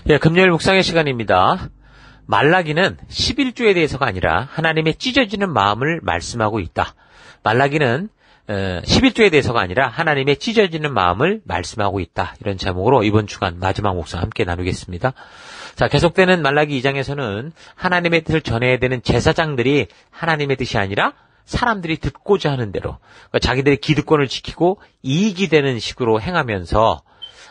예, 금요일 묵상의 시간입니다. 말라기는 11조에 대해서가 아니라 하나님의 찢어지는 마음을 말씀하고 있다. 말라기는 11조에 대해서가 아니라 하나님의 찢어지는 마음을 말씀하고 있다. 이런 제목으로 이번 주간 마지막 묵상 함께 나누겠습니다. 자, 계속되는 말라기 2장에서는 하나님의 뜻을 전해야 되는 제사장들이 하나님의 뜻이 아니라 사람들이 듣고자 하는 대로 그러니까 자기들의 기득권을 지키고 이익이 되는 식으로 행하면서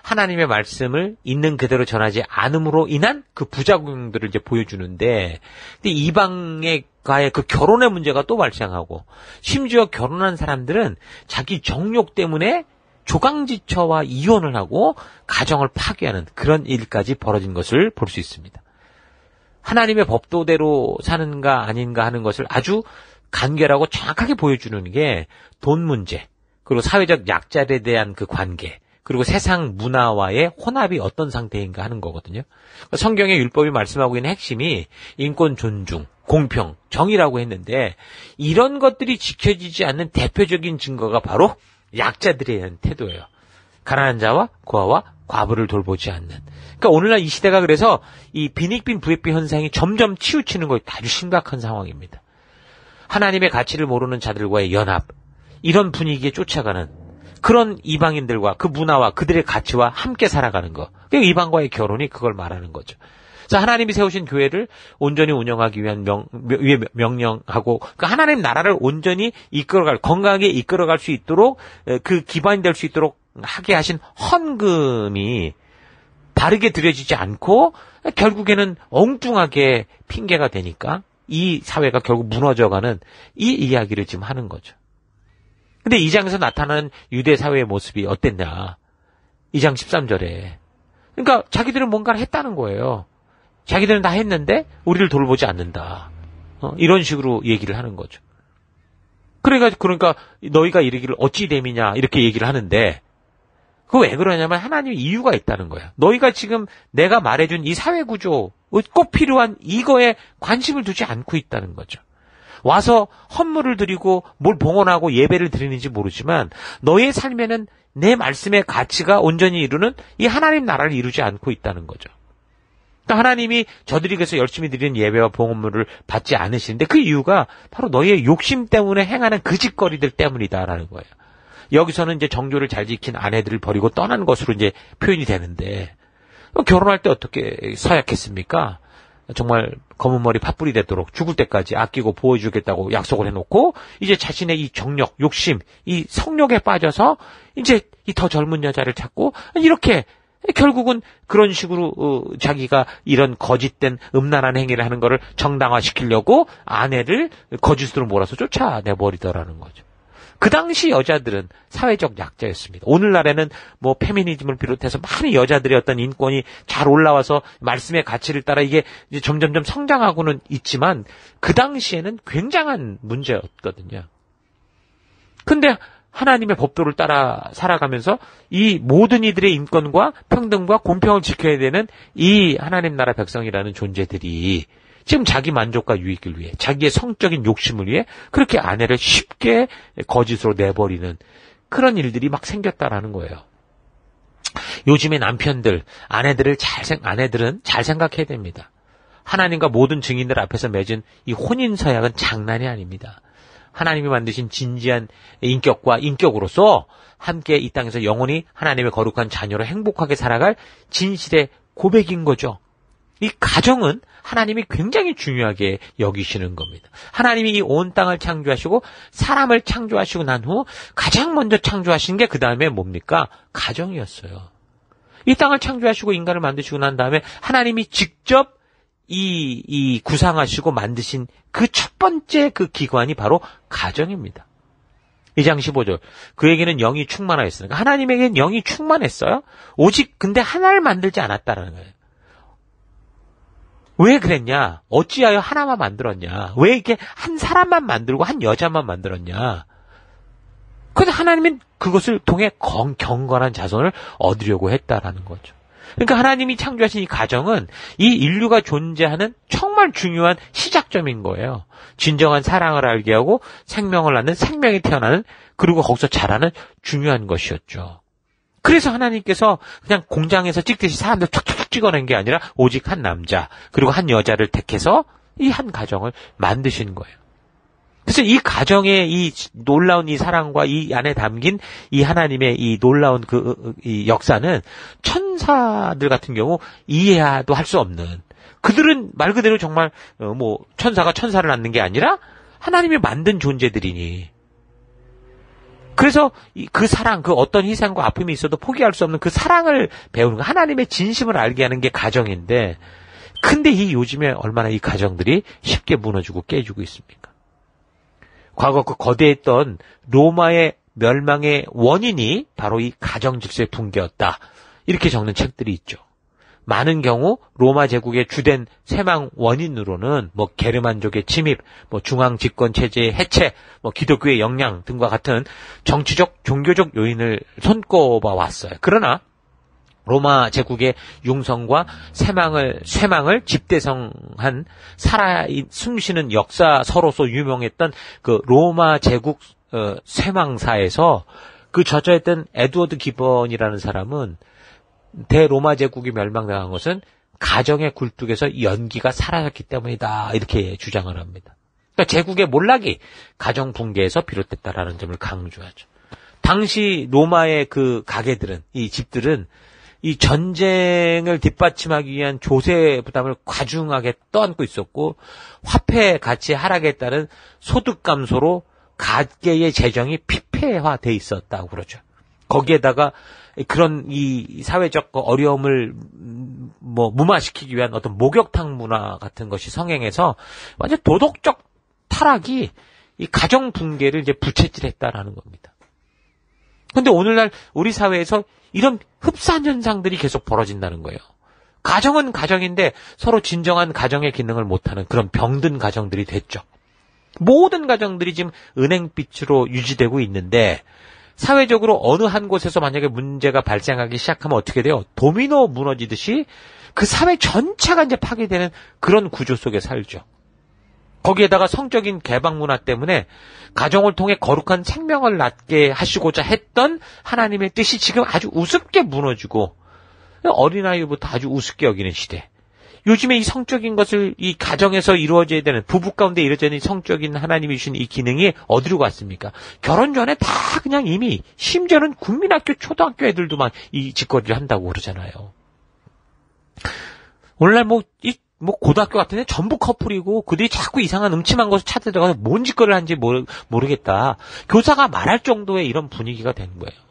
하나님의 말씀을 있는 그대로 전하지 않음으로 인한 그 부작용들을 이제 보여주는데, 근데 이방과의 그 결혼의 문제가 또 발생하고, 심지어 결혼한 사람들은 자기 정욕 때문에 조강지처와 이혼을 하고 가정을 파괴하는 그런 일까지 벌어진 것을 볼 수 있습니다. 하나님의 법도대로 사는가 아닌가 하는 것을 아주 간결하고 정확하게 보여주는 게 돈 문제, 그리고 사회적 약자에 대한 그 관계, 그리고 세상 문화와의 혼합이 어떤 상태인가 하는 거거든요. 성경의 율법이 말씀하고 있는 핵심이 인권 존중, 공평, 정의라고 했는데 이런 것들이 지켜지지 않는 대표적인 증거가 바로 약자들에 대한 태도예요. 가난한 자와 고아와 과부를 돌보지 않는. 그러니까 오늘날 이 시대가 그래서 이 빈익빈 부익빈 현상이 점점 치우치는 것이 아주 심각한 상황입니다. 하나님의 가치를 모르는 자들과의 연합, 이런 분위기에 쫓아가는 그런 이방인들과 그 문화와 그들의 가치와 함께 살아가는 거. 그러니까 이방과의 결혼이 그걸 말하는 거죠. 그래서 하나님이 세우신 교회를 온전히 운영하기 위한 명령하고 그 하나님 나라를 온전히 이끌어갈, 건강하게 이끌어갈 수 있도록 그 기반이 될 수 있도록 하게 하신 헌금이 바르게 들여지지 않고 결국에는 엉뚱하게 핑계가 되니까 이 사회가 결국 무너져가는 이 이야기를 지금 하는 거죠. 근데 2장에서 나타나는 유대 사회의 모습이 어땠냐. 2장 13절에. 그러니까 자기들은 뭔가를 했다는 거예요. 자기들은 다 했는데 우리를 돌보지 않는다. 이런 식으로 얘기를 하는 거죠. 그러니까 너희가 이르기를 어찌 됨이냐 이렇게 얘기를 하는데 그거 왜 그러냐면 하나님의 이유가 있다는 거야. 너희가 지금 내가 말해준 이 사회 구조, 꼭 필요한 이거에 관심을 두지 않고 있다는 거죠. 와서 헌물을 드리고 뭘 봉헌하고 예배를 드리는지 모르지만 너의 삶에는 내 말씀의 가치가 온전히 이루는 이 하나님 나라를 이루지 않고 있다는 거죠. 그러니까 하나님이 저들이 그래서 열심히 드리는 예배와 봉헌물을 받지 않으시는데 그 이유가 바로 너의 욕심 때문에 행하는 그 짓거리들 때문이다라는 거예요. 여기서는 이제 정조를 잘 지킨 아내들을 버리고 떠난 것으로 이제 표현이 되는데 결혼할 때 어떻게 서약했습니까? 정말 검은 머리 팥불이 되도록 죽을 때까지 아끼고 보호해주겠다고 약속을 해놓고 이제 자신의 이 정력, 욕심, 이 성욕에 빠져서 이제 이 더 젊은 여자를 찾고 이렇게 결국은 그런 식으로 자기가 이런 거짓된 음란한 행위를 하는 거를 정당화시키려고 아내를 거짓으로 몰아서 쫓아내버리더라는 거죠. 그 당시 여자들은 사회적 약자였습니다. 오늘날에는 뭐 페미니즘을 비롯해서 많은 여자들의 어떤 인권이 잘 올라와서 말씀의 가치를 따라 이게 이제 점점점 성장하고는 있지만 그 당시에는 굉장한 문제였거든요. 근데 하나님의 법도를 따라 살아가면서 이 모든 이들의 인권과 평등과 공평을 지켜야 되는 이 하나님 나라 백성이라는 존재들이 지금 자기 만족과 유익을 위해 자기의 성적인 욕심을 위해 그렇게 아내를 쉽게 거짓으로 내버리는 그런 일들이 막 생겼다라는 거예요. 요즘의 남편들, 아내들은 잘 생각해야 됩니다. 하나님과 모든 증인들 앞에서 맺은 이 혼인 서약은 장난이 아닙니다. 하나님이 만드신 진지한 인격과 인격으로서 함께 이 땅에서 영원히 하나님의 거룩한 자녀로 행복하게 살아갈 진실의 고백인 거죠. 이 가정은 하나님이 굉장히 중요하게 여기시는 겁니다. 하나님이 이 온 땅을 창조하시고 사람을 창조하시고 난 후 가장 먼저 창조하신 게 그 다음에 뭡니까? 가정이었어요. 이 땅을 창조하시고 인간을 만드시고 난 다음에 하나님이 직접 이 구상하시고 만드신 그 첫 번째 그 기관이 바로 가정입니다. 2장 15절. 그에게는 영이 충만하였으니까 하나님에게는 영이 충만했어요. 오직 근데 하나를 만들지 않았다라는 거예요. 왜 그랬냐? 어찌하여 하나만 만들었냐? 왜 이렇게 한 사람만 만들고 한 여자만 만들었냐? 근데 하나님은 그것을 통해 경건한 자손을 얻으려고 했다라는 거죠. 그러니까 하나님이 창조하신 이 가정은 이 인류가 존재하는 정말 중요한 시작점인 거예요. 진정한 사랑을 알게 하고 생명을 낳는 생명이 태어나는 그리고 거기서 자라는 중요한 것이었죠. 그래서 하나님께서 그냥 공장에서 찍듯이 사람들 툭툭 찍어낸 게 아니라 오직 한 남자 그리고 한 여자를 택해서 이 한 가정을 만드신 거예요. 그래서 이 가정의 이 놀라운 이 사랑과 이 안에 담긴 이 하나님의 이 놀라운 이 역사는 천사들 같은 경우 이해도 할 수 없는, 그들은 말 그대로 정말 천사가 천사를 낳는 게 아니라 하나님이 만든 존재들이니, 그래서 그 사랑, 그 어떤 희생과 아픔이 있어도 포기할 수 없는 그 사랑을 배우는 거, 하나님의 진심을 알게 하는 게 가정인데, 근데 이 요즘에 얼마나 이 가정들이 쉽게 무너지고 깨지고 있습니까? 과거 그 거대했던 로마의 멸망의 원인이 바로 이 가정 질서의 붕괴였다, 이렇게 적는 책들이 있죠. 많은 경우 로마 제국의 주된 쇠망 원인으로는 게르만족의 침입, 중앙 집권 체제의 해체, 기독교의 영향 등과 같은 정치적, 종교적 요인을 손꼽아 왔어요. 그러나 로마 제국의 융성과 쇠망을 집대성한 숨쉬는 역사서로서 유명했던 그 로마 제국 쇠망사에서 그 저자였던 에드워드 기번이라는 사람은 대로마 제국이 멸망당한 것은 가정의 굴뚝에서 연기가 사라졌기 때문이다, 이렇게 주장을 합니다. 그러니까 제국의 몰락이 가정 붕괴에서 비롯됐다라는 점을 강조하죠. 당시 로마의 그 가게들은, 이 집들은 이 전쟁을 뒷받침하기 위한 조세 부담을 과중하게 떠안고 있었고, 화폐 가치 하락에 따른 소득 감소로 가계의 재정이 피폐화돼 있었다고 그러죠. 거기에다가 그런 이 사회적 어려움을 무마시키기 위한 어떤 목욕탕 문화 같은 것이 성행해서 완전 도덕적 타락이 이 가정 붕괴를 이제 부채질했다라는 겁니다. 근데 오늘날 우리 사회에서 이런 흡사한 현상들이 계속 벌어진다는 거예요. 가정은 가정인데 서로 진정한 가정의 기능을 못하는 그런 병든 가정들이 됐죠. 모든 가정들이 지금 은행빛으로 유지되고 있는데, 사회적으로 어느 한 곳에서 만약에 문제가 발생하기 시작하면 어떻게 돼요? 도미노 무너지듯이 그 사회 전체가 이제 파괴되는 그런 구조 속에 살죠. 거기에다가 성적인 개방 문화 때문에 가정을 통해 거룩한 생명을 낳게 하시고자 했던 하나님의 뜻이 지금 아주 우습게 무너지고, 어린아이부터 아주 우습게 여기는 시대. 요즘에 이 성적인 것을 이 가정에서 이루어져야 되는, 부부 가운데 이루어지는 성적인 하나님이 주신 이 기능이 어디로 갔습니까? 결혼 전에 다 그냥 이미, 심지어는 국민학교, 초등학교 애들도 막 이 짓거리를 한다고 그러잖아요. 오늘날 고등학교 같은 데 전부 커플이고, 그들이 자꾸 이상한 음침한 것을 찾아들어가서 뭔 짓거리를 하는지 모르겠다. 교사가 말할 정도의 이런 분위기가 되는 거예요.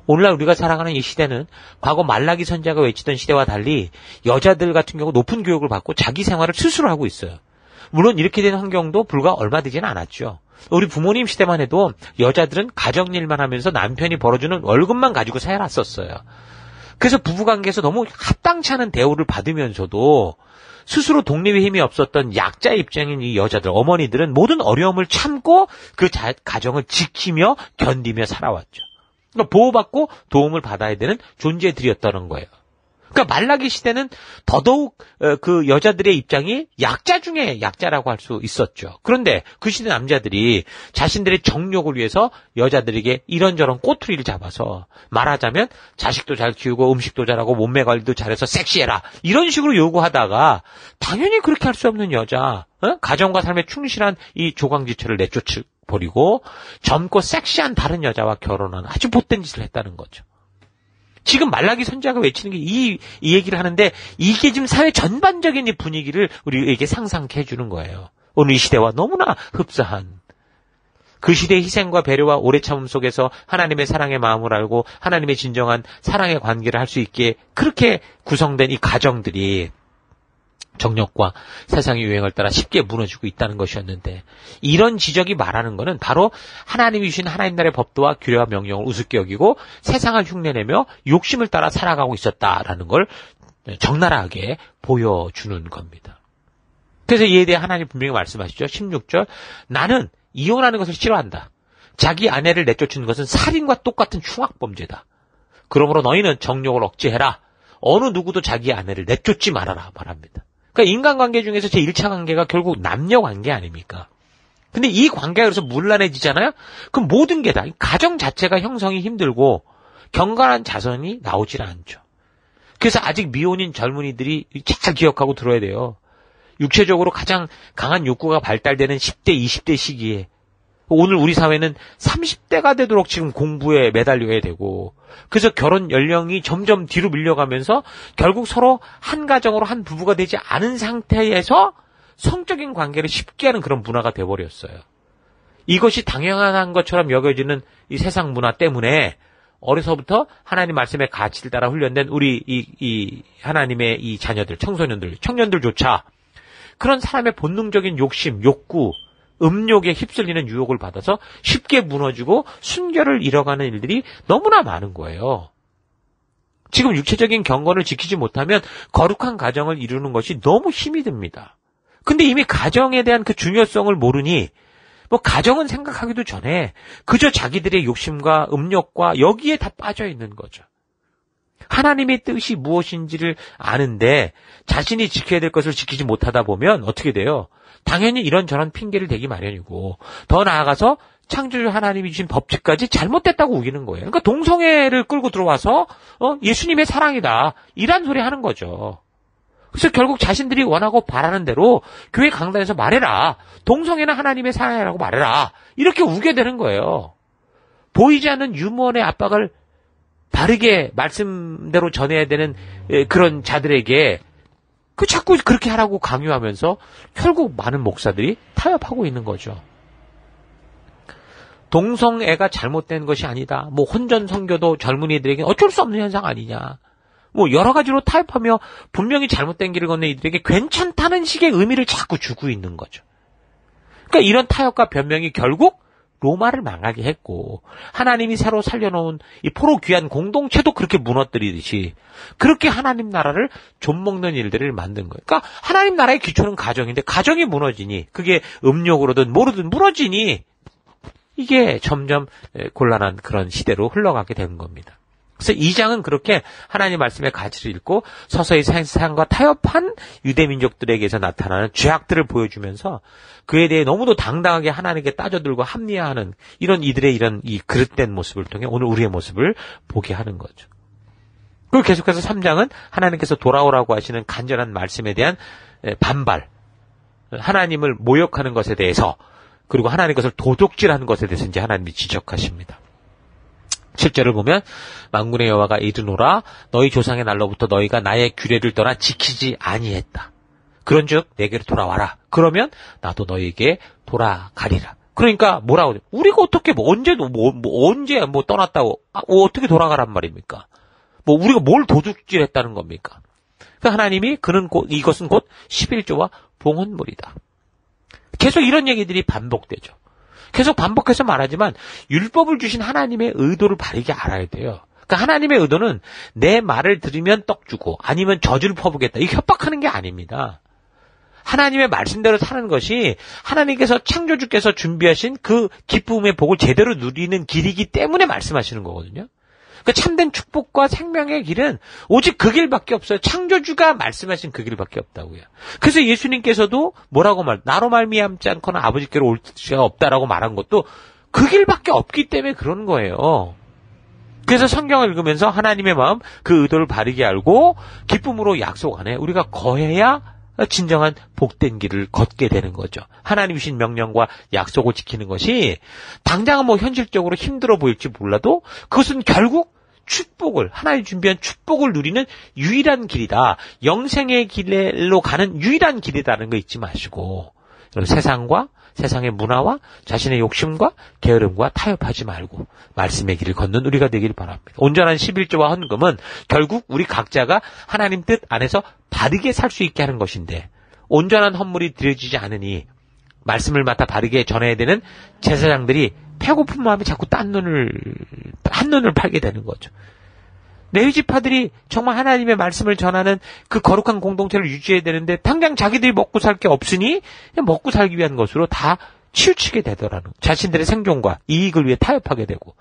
오늘날 우리가 살아가는 이 시대는 과거 말라기 선지자가 외치던 시대와 달리 여자들 같은 경우 높은 교육을 받고 자기 생활을 스스로 하고 있어요. 물론 이렇게 된 환경도 불과 얼마 되지는 않았죠. 우리 부모님 시대만 해도 여자들은 가정일만 하면서 남편이 벌어주는 월급만 가지고 살았었어요. 그래서 부부관계에서 너무 합당치 않은 대우를 받으면서도 스스로 독립의 힘이 없었던 약자의 입장인 이 여자들, 어머니들은 모든 어려움을 참고 그 가정을 지키며 견디며 살아왔죠. 그러니까 보호받고 도움을 받아야 되는 존재들이었다는 거예요. 그러니까 말라기 시대는 더더욱 그 여자들의 입장이 약자 중에 약자라고 할 수 있었죠. 그런데 그 시대 남자들이 자신들의 정욕을 위해서 여자들에게 이런저런 꼬투리를 잡아서, 말하자면 자식도 잘 키우고 음식도 잘하고 몸매 관리도 잘해서 섹시해라, 이런 식으로 요구하다가 당연히 그렇게 할 수 없는 여자, 가정과 삶에 충실한 이 조강지처를 내쫓아버리고 젊고 섹시한 다른 여자와 결혼하는 아주 못된 짓을 했다는 거죠. 지금 말라기 선지자가 외치는 게 이 얘기를 하는데, 이게 지금 사회 전반적인 이 분위기를 우리에게 상상케 해주는 거예요. 오늘 이 시대와 너무나 흡사한, 그 시대의 희생과 배려와 오래 참음 속에서 하나님의 사랑의 마음을 알고 하나님의 진정한 사랑의 관계를 할 수 있게 그렇게 구성된 이 가정들이 정력과 세상의 유행을 따라 쉽게 무너지고 있다는 것이었는데, 이런 지적이 말하는 것은 바로 하나님이 주신 하나님 나라의 법도와 규례와 명령을 우습게 여기고 세상을 흉내내며 욕심을 따라 살아가고 있었다라는 걸 적나라하게 보여주는 겁니다. 그래서 이에 대해 하나님 분명히 말씀하시죠. 16절, 나는 이혼하는 것을 싫어한다. 자기 아내를 내쫓는 것은 살인과 똑같은 흉악범죄다. 그러므로 너희는 정욕을 억제해라. 어느 누구도 자기 아내를 내쫓지 말아라 말합니다. 그러니까 인간관계 중에서 제 1차 관계가 결국 남녀관계 아닙니까? 근데 이 관계가 그래서 문란해지잖아요? 그럼 모든 게 다, 가정 자체가 형성이 힘들고 경건한 자손이 나오질 않죠. 그래서 아직 미혼인 젊은이들이 잘 기억하고 들어야 돼요. 육체적으로 가장 강한 욕구가 발달되는 10대, 20대 시기에 오늘 우리 사회는 30대가 되도록 지금 공부에 매달려야 되고 그래서 결혼 연령이 점점 뒤로 밀려가면서 결국 서로 한 가정으로 한 부부가 되지 않은 상태에서 성적인 관계를 쉽게 하는 그런 문화가 돼버렸어요. 이것이 당연한 것처럼 여겨지는 이 세상 문화 때문에 어려서부터 하나님 말씀의 가치를 따라 훈련된 우리 이 하나님의 이 자녀들, 청소년들, 청년들조차 그런 사람의 본능적인 욕심, 욕구, 음욕에 휩쓸리는 유혹을 받아서 쉽게 무너지고 순결을 잃어가는 일들이 너무나 많은 거예요. 지금 육체적인 경건을 지키지 못하면 거룩한 가정을 이루는 것이 너무 힘이 듭니다. 근데 이미 가정에 대한 그 중요성을 모르니 가정은 생각하기도 전에 그저 자기들의 욕심과 음욕과 여기에 다 빠져 있는 거죠. 하나님의 뜻이 무엇인지를 아는데 자신이 지켜야 될 것을 지키지 못하다 보면 어떻게 돼요? 당연히 이런저런 핑계를 대기 마련이고 더 나아가서 창조주 하나님이 주신 법칙까지 잘못됐다고 우기는 거예요. 그러니까 동성애를 끌고 들어와서 예수님의 사랑이다 이란 소리 하는 거죠. 그래서 결국 자신들이 원하고 바라는 대로 교회 강단에서 말해라. 동성애는 하나님의 사랑이라고 말해라. 이렇게 우게 되는 거예요. 보이지 않는 유머의 압박을 바르게 말씀대로 전해야 되는 그런 자들에게 자꾸 그렇게 하라고 강요하면서 결국 많은 목사들이 타협하고 있는 거죠. 동성애가 잘못된 것이 아니다. 혼전 성교도 젊은이들에게 어쩔 수 없는 현상 아니냐. 여러 가지로 타협하며 분명히 잘못된 길을 걷는 이들에게 괜찮다는 식의 의미를 자꾸 주고 있는 거죠. 그러니까 이런 타협과 변명이 결국 로마를 망하게 했고 하나님이 새로 살려놓은 이 포로 귀한 공동체도 그렇게 무너뜨리듯이 그렇게 하나님 나라를 좀먹는 일들을 만든 거예요. 그러니까 하나님 나라의 기초는 가정인데 가정이 무너지니 그게 음욕으로든 뭐로든 무너지니 이게 점점 곤란한 그런 시대로 흘러가게 되는 겁니다. 그래서 2장은 그렇게 하나님 말씀의 가치를 읽고 서서히 세상과 타협한 유대민족들에게서 나타나는 죄악들을 보여주면서 그에 대해 너무도 당당하게 하나님께 따져들고 합리화하는 이런 이들의 이런 이 그릇된 모습을 통해 오늘 우리의 모습을 보게 하는 거죠. 그리고 계속해서 3장은 하나님께서 돌아오라고 하시는 간절한 말씀에 대한 반발, 하나님을 모욕하는 것에 대해서 그리고 하나님 것을 도둑질하는 것에 대해서 이제 하나님이 지적하십니다. 7절을 보면 만군의 여호와가 이르노라 너희 조상의 날로부터 너희가 나의 규례를 떠나 지키지 아니했다. 그런즉 내게로 돌아와라. 그러면 나도 너희에게 돌아가리라. 그러니까 뭐라고 해요? 우리가 어떻게 언제 떠났다고 어떻게 돌아가란 말입니까? 우리가 뭘 도둑질했다는 겁니까? 그러니까 하나님이 이것은 곧 11조와 봉헌물이다. 계속 이런 얘기들이 반복되죠. 계속 반복해서 말하지만 율법을 주신 하나님의 의도를 바르게 알아야 돼요. 그러니까 하나님의 의도는 내 말을 들으면 떡 주고 아니면 저주를 퍼부겠다. 이게 협박하는 게 아닙니다. 하나님의 말씀대로 사는 것이 하나님께서 창조주께서 준비하신 그 기쁨의 복을 제대로 누리는 길이기 때문에 말씀하시는 거거든요. 그러니까 참된 축복과 생명의 길은 오직 그 길밖에 없어요. 창조주가 말씀하신 그 길밖에 없다고요. 그래서 예수님께서도 뭐라고 나로 말미암지 않고는 아버지께로 올 수가 없다라고 말한 것도 그 길밖에 없기 때문에 그런 거예요. 그래서 성경을 읽으면서 하나님의 마음, 그 의도를 바르게 알고 기쁨으로 약속 안에 우리가 거해야 진정한 복된 길을 걷게 되는 거죠. 하나님 주신 명령과 약속을 지키는 것이 당장은 현실적으로 힘들어 보일지 몰라도 그것은 결국 축복을, 하나님 준비한 축복을 누리는 유일한 길이다. 영생의 길로 가는 유일한 길이라는 거 잊지 마시고 세상과 세상의 문화와 자신의 욕심과 게으름과 타협하지 말고 말씀의 길을 걷는 우리가 되길 바랍니다. 온전한 11조와 헌금은 결국 우리 각자가 하나님 뜻 안에서 바르게 살 수 있게 하는 것인데 온전한 헌물이 드려지지 않으니 말씀을 맡아 바르게 전해야 되는 제사장들이 배고픈 마음에 자꾸 한눈을 팔게 되는 거죠. 레위지파들이 정말 하나님의 말씀을 전하는 그 거룩한 공동체를 유지해야 되는데 당장 자기들이 먹고 살 게 없으니 먹고 살기 위한 것으로 다 치우치게 되더라는 자신들의 생존과 이익을 위해 타협하게 되고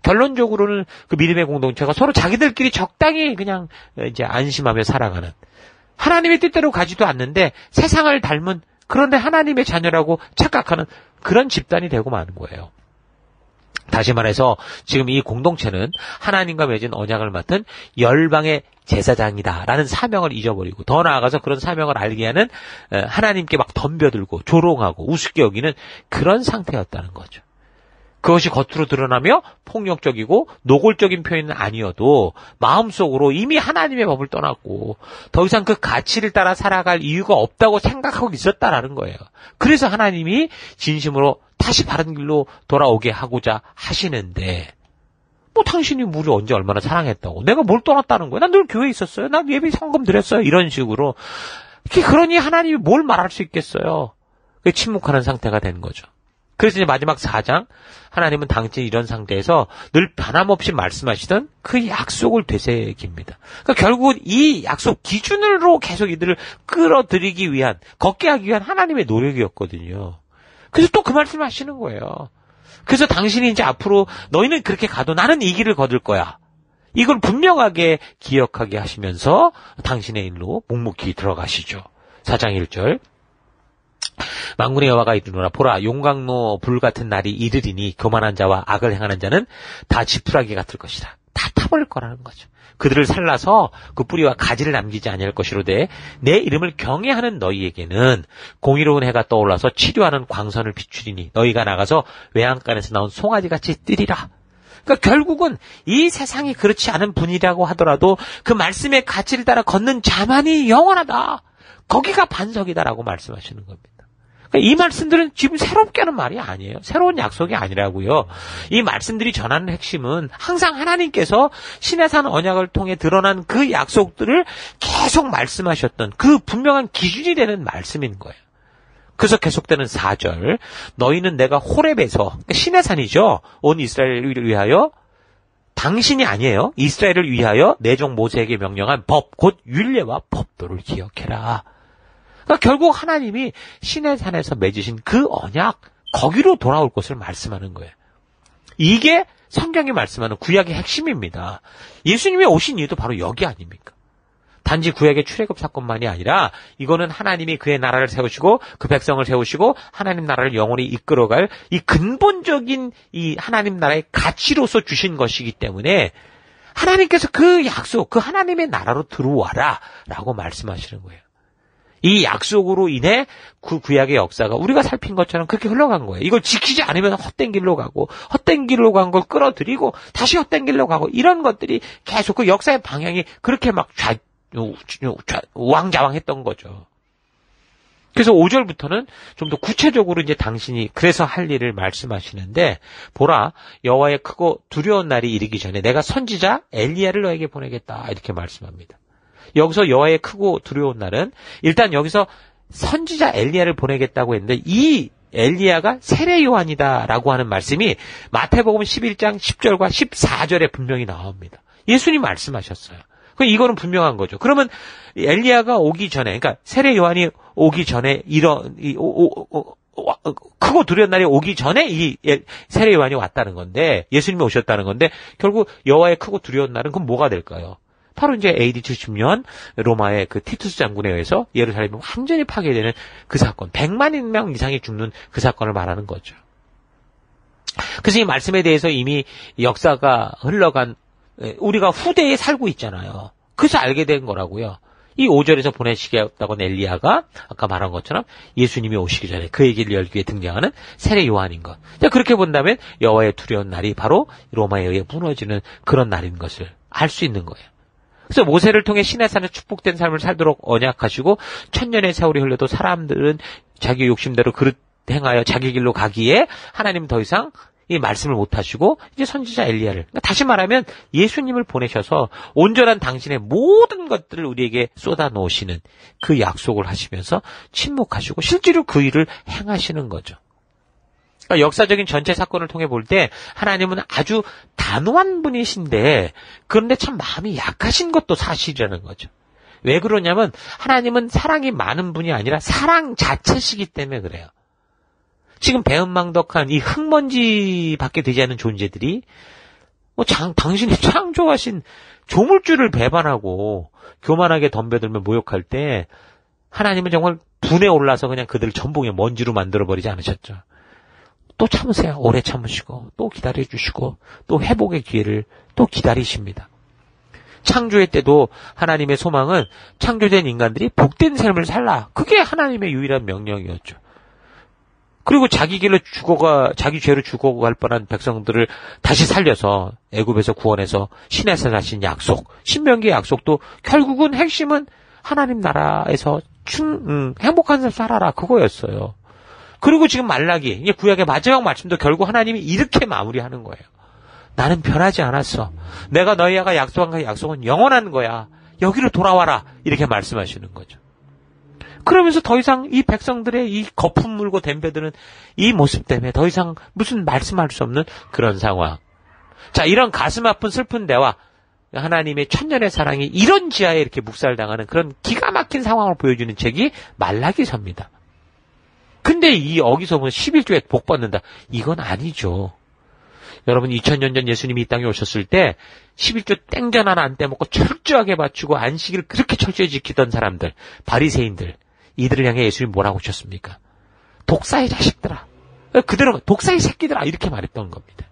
결론적으로는 그 믿음의 공동체가 서로 자기들끼리 적당히 그냥 이제 안심하며 살아가는 하나님의 뜻대로 가지도 않는데 세상을 닮은 그런데 하나님의 자녀라고 착각하는 그런 집단이 되고 마는 거예요. 다시 말해서 지금 이 공동체는 하나님과 맺은 언약을 맡은 열방의 제사장이다라는 사명을 잊어버리고 더 나아가서 그런 사명을 알게 하는 하나님께 막 덤벼들고 조롱하고 우습게 여기는 그런 상태였다는 거죠. 그것이 겉으로 드러나며 폭력적이고 노골적인 표현은 아니어도 마음속으로 이미 하나님의 법을 떠났고 더 이상 그 가치를 따라 살아갈 이유가 없다고 생각하고 있었다라는 거예요. 그래서 하나님이 진심으로 다시 바른 길로 돌아오게 하고자 하시는데 뭐 당신이 우리 언제 얼마나 사랑했다고 내가 뭘 떠났다는 거야. 난 늘 교회에 있었어요. 난 예배 성금 드렸어요. 이런 식으로 그러니 하나님이 뭘 말할 수 있겠어요. 침묵하는 상태가 된 거죠. 그래서 이제 마지막 4장 하나님은 당신이 이런 상태에서 늘 변함없이 말씀하시던 그 약속을 되새깁니다. 그러니까 결국 이 약속 기준으로 계속 이들을 끌어들이기 위한 걷게 하기 위한 하나님의 노력이었거든요. 그래서 또 그 말씀을 하시는 거예요. 그래서 당신이 이제 앞으로 너희는 그렇게 가도 나는 이 길을 거둘 거야. 이걸 분명하게 기억하게 하시면서 당신의 일로 묵묵히 들어가시죠. 4장 1절 만군의 여호와가 이르노라 보라 용광로 불같은 날이 이르리니 교만한 자와 악을 행하는 자는 다 지푸라기 같을 것이다. 다 타버릴 거라는 거죠. 그들을 살라서 그 뿌리와 가지를 남기지 아니할 것이로되 내 이름을 경외하는 너희에게는 공의로운 해가 떠올라서 치료하는 광선을 비추리니 너희가 나가서 외양간에서 나온 송아지같이 뛰리라. 그러니까 결국은 이 세상이 그렇지 않은 분이라고 하더라도 그 말씀의 가치를 따라 걷는 자만이 영원하다. 거기가 반석이다라고 말씀하시는 겁니다. 이 말씀들은 지금 새롭게 하는 말이 아니에요. 새로운 약속이 아니라고요. 이 말씀들이 전하는 핵심은 항상 하나님께서 시내산 언약을 통해 드러난 그 약속들을 계속 말씀하셨던 그 분명한 기준이 되는 말씀인 거예요. 그래서 계속되는 4절 너희는 내가 호렙에서 그러니까 시내산이죠. 온 이스라엘을 위하여 당신이 아니에요. 이스라엘을 위하여 내 종 모세에게 명령한 법 곧 율례와 법도를 기억해라. 그러니까 결국 하나님이 시내산에서 맺으신 그 언약 거기로 돌아올 것을 말씀하는 거예요. 이게 성경이 말씀하는 구약의 핵심입니다. 예수님이 오신 이유도 바로 여기 아닙니까? 단지 구약의 출애굽 사건만이 아니라 이거는 하나님이 그의 나라를 세우시고 그 백성을 세우시고 하나님 나라를 영원히 이끌어갈 이 근본적인 이 하나님 나라의 가치로서 주신 것이기 때문에 하나님께서 그 약속, 그 하나님의 나라로 들어와라 라고 말씀하시는 거예요. 이 약속으로 인해 그 구약의 역사가 우리가 살핀 것처럼 그렇게 흘러간 거예요. 이걸 지키지 않으면 헛된 길로 가고 헛된 길로 간 걸 끌어들이고 다시 헛된 길로 가고 이런 것들이 계속 그 역사의 방향이 그렇게 막 우왕좌왕했던 거죠. 그래서 5절부터는 좀 더 구체적으로 이제 당신이 그래서 할 일을 말씀하시는데 보라 여호와의 크고 두려운 날이 이르기 전에 내가 선지자 엘리야를 너에게 보내겠다 이렇게 말씀합니다. 여기서 여호와의 크고 두려운 날은 일단 여기서 선지자 엘리야를 보내겠다고 했는데 이 엘리야가 세례 요한이다라고 하는 말씀이 마태복음 11장 10절과 14절에 분명히 나옵니다. 예수님 말씀하셨어요. 이거는 분명한 거죠. 그러면 엘리야가 오기 전에 그러니까 세례 요한이 오기 전에 크고 두려운 날이 오기 전에 이 세례 요한이 왔다는 건데 예수님이 오셨다는 건데 결국 여호와의 크고 두려운 날은 그럼 뭐가 될까요? 바로 이제 AD 70년 로마의 그 티투스 장군에 의해서 예루살렘이 완전히 파괴되는 그 사건, 100만 명 이상이 죽는 그 사건을 말하는 거죠. 그래서 이 말씀에 대해서 이미 역사가 흘러간 우리가 후대에 살고 있잖아요. 그래서 알게 된 거라고요. 이 5절에서 보내시겠다고 한 엘리야가 아까 말한 것처럼 예수님이 오시기 전에 그의 길을 열기 위해 등장하는 세례 요한인 것. 그렇게 본다면 여호와의 두려운 날이 바로 로마에 의해 무너지는 그런 날인 것을 알 수 있는 거예요. 그래서 모세를 통해 시내산에 축복된 삶을 살도록 언약하시고 천년의 세월이 흘러도 사람들은 자기 욕심대로 그릇 행하여 자기 길로 가기에 하나님 더 이상 이 말씀을 못하시고 이제 선지자 엘리야를 그러니까 다시 말하면 예수님을 보내셔서 온전한 당신의 모든 것들을 우리에게 쏟아놓으시는 그 약속을 하시면서 침묵하시고 실제로 그 일을 행하시는 거죠. 그러니까 역사적인 전체 사건을 통해 볼 때 하나님은 아주 단호한 분이신데 그런데 참 마음이 약하신 것도 사실이라는 거죠. 왜 그러냐면 하나님은 사랑이 많은 분이 아니라 사랑 자체시기 때문에 그래요. 지금 배은망덕한 이 흙먼지밖에 되지 않는 존재들이 당신이 창조하신 조물주를 배반하고 교만하게 덤벼들며 모욕할 때 하나님은 정말 분에 올라서 그냥 그들을 전부 그냥 먼지로 만들어버리지 않으셨죠. 또 참으세요. 오래 참으시고 또 기다려주시고 또 회복의 기회를 또 기다리십니다. 창조의 때도 하나님의 소망은 창조된 인간들이 복된 삶을 살라. 그게 하나님의 유일한 명령이었죠. 그리고 자기 죄로 죽어갈 뻔한 백성들을 다시 살려서 애굽에서 구원해서 신에서 하신 약속, 신명기의 약속도 결국은 핵심은 하나님 나라에서 행복한 삶 살아라 그거였어요. 그리고 지금 말라기, 이게 구약의 마지막 말씀도 결국 하나님이 이렇게 마무리하는 거예요. 나는 변하지 않았어. 내가 너희가 약속한 그 약속은 영원한 거야. 여기로 돌아와라. 이렇게 말씀하시는 거죠. 그러면서 더 이상 이 백성들의 이 거품 물고 댐벼드는 이 모습 때문에 더 이상 무슨 말씀할 수 없는 그런 상황. 자, 이런 가슴 아픈 슬픈 대화, 하나님의 천년의 사랑이 이런 지하에 이렇게 묵살당하는 그런 기가 막힌 상황을 보여주는 책이 말라기서입니다. 근데 여기서 보면 11조에 복 받는다. 이건 아니죠. 여러분 2000년 전 예수님이 이 땅에 오셨을 때 11조 땡전 하나 안 떼먹고 철저하게 바치고 안식일을 그렇게 철저히 지키던 사람들, 바리새인들, 이들을 향해 예수님이 뭐라고 하셨습니까? 독사의 자식들아. 그대로 독사의 새끼들아. 이렇게 말했던 겁니다.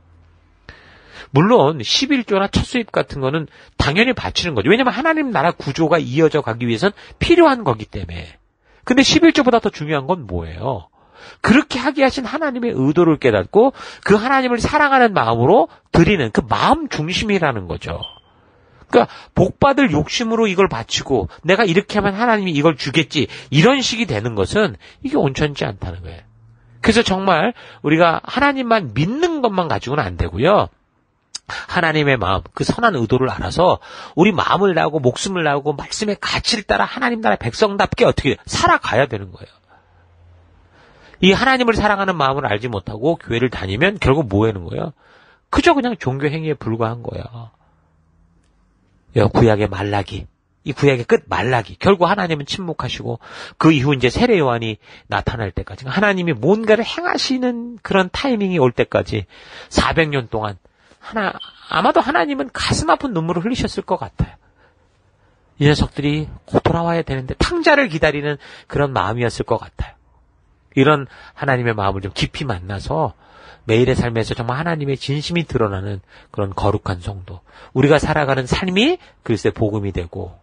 물론 11조나 첫 수입 같은 거는 당연히 바치는 거죠. 왜냐하면 하나님 나라 구조가 이어져 가기 위해선 필요한 거기 때문에. 근데 11조보다 더 중요한 건 뭐예요? 그렇게 하게 하신 하나님의 의도를 깨닫고 그 하나님을 사랑하는 마음으로 드리는 그 마음 중심이라는 거죠. 그러니까 복받을 욕심으로 이걸 바치고 내가 이렇게 하면 하나님이 이걸 주겠지 이런 식이 되는 것은 이게 온전치 않다는 거예요. 그래서 정말 우리가 하나님만 믿는 것만 가지고는 안 되고요. 하나님의 마음, 그 선한 의도를 알아서 우리 마음을 다하고 목숨을 다하고 말씀의 가치를 따라 하나님 나라의 백성답게 어떻게 살아가야 되는 거예요. 이 하나님을 사랑하는 마음을 알지 못하고 교회를 다니면 결국 뭐 하는 거예요? 그저 그냥 종교 행위에 불과한 거예요. 구약의 말라기, 이 구약의 끝 말라기. 결국 하나님은 침묵하시고 그 이후 이제 세례 요한이 나타날 때까지 하나님이 뭔가를 행하시는 그런 타이밍이 올 때까지 400년 동안 아마도 하나님은 가슴 아픈 눈물을 흘리셨을 것 같아요. 이 녀석들이 곧 돌아와야 되는데 탕자를 기다리는 그런 마음이었을 것 같아요. 이런 하나님의 마음을 좀 깊이 만나서 매일의 삶에서 정말 하나님의 진심이 드러나는 그런 거룩한 성도, 우리가 살아가는 삶이 그리스도의 복음이 되고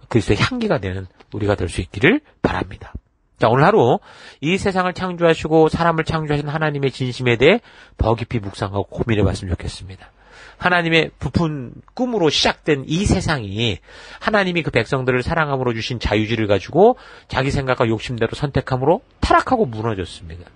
그리스도의 향기가 되는 우리가 될 수 있기를 바랍니다. 자, 오늘 하루 이 세상을 창조하시고 사람을 창조하신 하나님의 진심에 대해 더 깊이 묵상하고 고민해 봤으면 좋겠습니다. 하나님의 부푼 꿈으로 시작된 이 세상이 하나님이 그 백성들을 사랑함으로 주신 자유지를 가지고 자기 생각과 욕심대로 선택함으로 타락하고 무너졌습니다.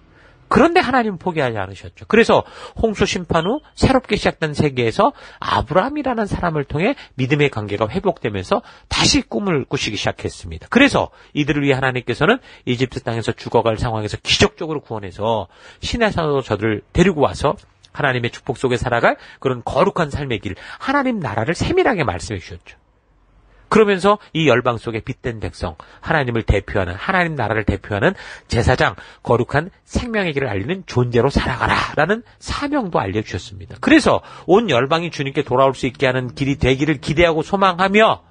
그런데 하나님은 포기하지 않으셨죠. 그래서 홍수 심판 후 새롭게 시작된 세계에서 아브라함이라는 사람을 통해 믿음의 관계가 회복되면서 다시 꿈을 꾸시기 시작했습니다. 그래서 이들을 위해 하나님께서는 이집트 땅에서 죽어갈 상황에서 기적적으로 구원해서 신의 산으로 저들을 데리고 와서 하나님의 축복 속에 살아갈 그런 거룩한 삶의 길, 하나님 나라를 세밀하게 말씀해 주셨죠. 그러면서 이 열방 속에 빛된 백성, 하나님을 대표하는, 하나님 나라를 대표하는 제사장, 거룩한 생명의 길을 알리는 존재로 살아가라 라는 사명도 알려주셨습니다. 그래서 온 열방이 주님께 돌아올 수 있게 하는 길이 되기를 기대하고 소망하며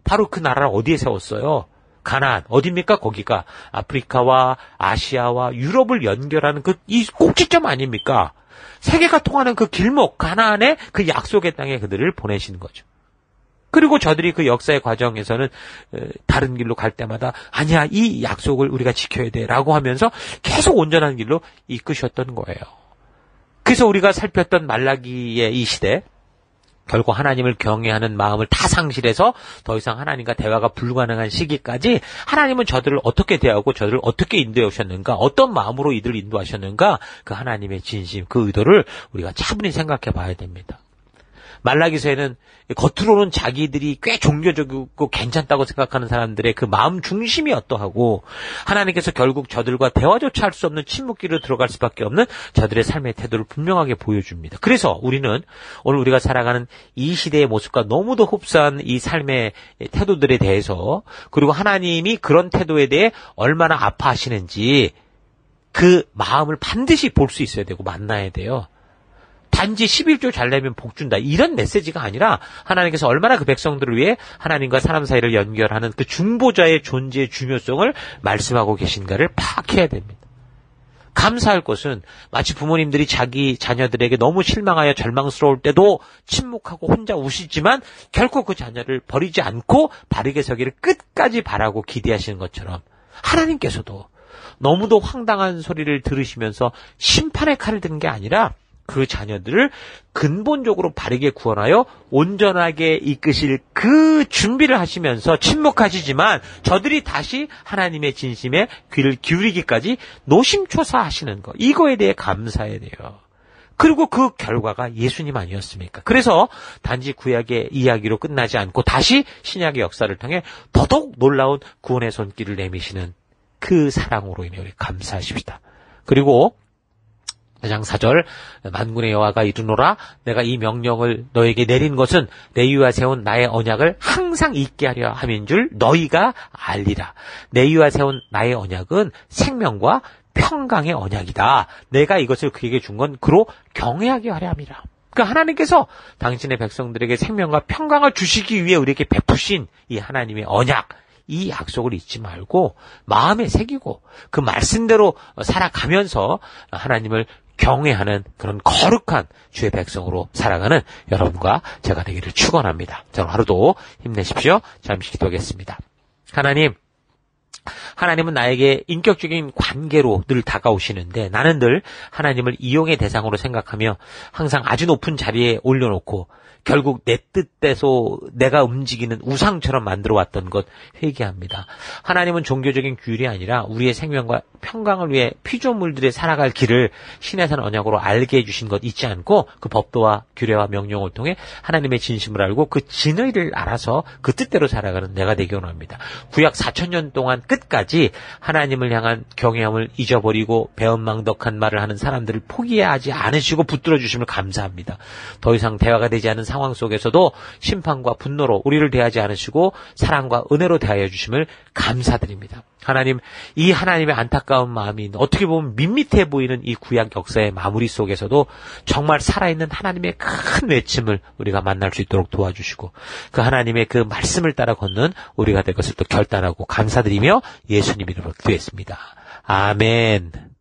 바로 그 나라를 어디에 세웠어요? 가나안. 어디입니까? 거기가 아프리카와 아시아와 유럽을 연결하는 이 꼭지점 아닙니까? 세계가 통하는 그 길목, 가나안의 그 약속의 땅에 그들을 보내신 거죠. 그리고 저들이 그 역사의 과정에서는 다른 길로 갈 때마다 아니야, 이 약속을 우리가 지켜야 돼 라고 하면서 계속 온전한 길로 이끄셨던 거예요. 그래서 우리가 살폈던 말라기의 이 시대, 결국 하나님을 경외하는 마음을 다 상실해서 더 이상 하나님과 대화가 불가능한 시기까지 하나님은 저들을 어떻게 대하고 저들을 어떻게 인도해 오셨는가, 어떤 마음으로 이들을 인도하셨는가, 그 하나님의 진심, 그 의도를 우리가 차분히 생각해 봐야 됩니다. 말라기서에는 겉으로는 자기들이 꽤 종교적이고 괜찮다고 생각하는 사람들의 그 마음 중심이 어떠하고 하나님께서 결국 저들과 대화조차 할 수 없는 침묵기로 들어갈 수밖에 없는 저들의 삶의 태도를 분명하게 보여줍니다. 그래서 우리는 오늘 우리가 살아가는 이 시대의 모습과 너무도 흡사한 이 삶의 태도들에 대해서, 그리고 하나님이 그런 태도에 대해 얼마나 아파하시는지 그 마음을 반드시 볼 수 있어야 되고 만나야 돼요. 단지 11조 잘 내면 복 준다, 이런 메시지가 아니라 하나님께서 얼마나 그 백성들을 위해 하나님과 사람 사이를 연결하는 그 중보자의 존재의 중요성을 말씀하고 계신가를 파악해야 됩니다. 감사할 것은 마치 부모님들이 자기 자녀들에게 너무 실망하여 절망스러울 때도 침묵하고 혼자 우시지만 결코 그 자녀를 버리지 않고 바르게 서기를 끝까지 바라고 기대하시는 것처럼 하나님께서도 너무도 황당한 소리를 들으시면서 심판의 칼을 든 게 아니라 그 자녀들을 근본적으로 바르게 구원하여 온전하게 이끄실 그 준비를 하시면서 침묵하시지만 저들이 다시 하나님의 진심에 귀를 기울이기까지 노심초사하시는 것, 이거에 대해 감사해야 돼요. 그리고 그 결과가 예수님 아니었습니까? 그래서 단지 구약의 이야기로 끝나지 않고 다시 신약의 역사를 통해 더더욱 놀라운 구원의 손길을 내미시는 그 사랑으로 인해 우리 감사하십시다. 그리고 4장 4절 만군의 여호와가 이르노라 내가 이 명령을 너에게 내린 것은 내 위와 세운 나의 언약을 항상 있게 하려 함인 줄 너희가 알리라. 내 위와 세운 나의 언약은 생명과 평강의 언약이다. 내가 이것을 그에게 준 건 그로 경외하게 하려 함이라. 그러니까 하나님께서 당신의 백성들에게 생명과 평강을 주시기 위해 우리에게 베푸신 이 하나님의 언약, 이 약속을 잊지 말고 마음에 새기고 그 말씀대로 살아가면서 하나님을 경외하는 그런 거룩한 주의 백성으로 살아가는 여러분과 제가 되기를 축원합니다. 저는 하루도 힘내십시오. 잠시 기도하겠습니다. 하나님은 나에게 인격적인 관계로 늘 다가오시는데 나는 늘 하나님을 이용의 대상으로 생각하며 항상 아주 높은 자리에 올려놓고 결국 내 뜻대로 내가 움직이는 우상처럼 만들어왔던 것 회개합니다. 하나님은 종교적인 규율이 아니라 우리의 생명과 평강을 위해 피조물들의 살아갈 길을 신의 산 언약으로 알게 해주신 것 잊지 않고 그 법도와 규례와 명령을 통해 하나님의 진심을 알고 그 진의를 알아서 그 뜻대로 살아가는 내가 되기 원합니다. 구약 4,000년 동안 끝까지 하나님을 향한 경외함을 잊어버리고 배은망덕한 말을 하는 사람들을 포기하지 않으시고 붙들어 주심을 감사합니다. 더 이상 대화가 되지 않은 상황 속에서도 심판과 분노로 우리를 대하지 않으시고 사랑과 은혜로 대하여 주심을 감사드립니다. 하나님, 이 하나님의 안타까운 마음이 어떻게 보면 밋밋해 보이는 이 구약 역사의 마무리 속에서도 정말 살아있는 하나님의 큰 외침을 우리가 만날 수 있도록 도와주시고 그 하나님의 그 말씀을 따라 걷는 우리가 될 것을 또 결단하고 감사드리며 예수님 이름으로 기도했습니다. 아멘.